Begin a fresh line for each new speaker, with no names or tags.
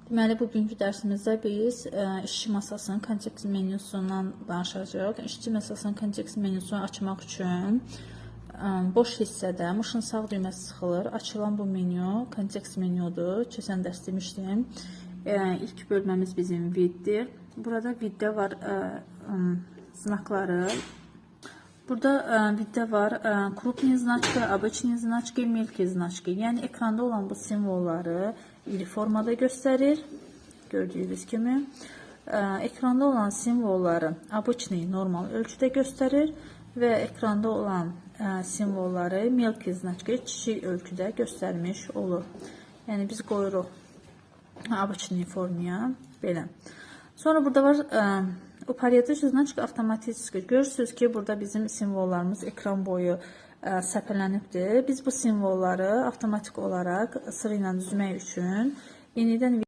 Deməli, bugünkü dərsimizdə biz işçi masasının kontekst menyusundan danışacağıq. İşçi masasının kontekst menyusunu açmaq üçün boş hissədə muşun sağ düyməsi sıxılır. Açılan bu menyu kontekst menyudur. Keçən dərs demişdim. İlk bölməmiz bizim viddir. Burada viddə var znakları. Burada viddə var krupniy znaçka, обычный znaçka, mелкий znaçka. Yəni ekranda olan bu simvolları iri formada göstərir. Gördüyünüz kimi. Ekranda olan simvolları обычный normal ölçüdə göstərir və ekranda olan simvolları mелкий znaçka kiçik ölçüdə göstərmiş olur. Yəni biz qoyuruq обычный formaya belə. Sonra burada var упорядоченный значка avtomatik. Görürsünüz ki, burada bizim simvollarımız ekran boyu səpələnibdir. Biz bu simvolları avtomatik olaraq sıra ilə düzmək üçün yenidən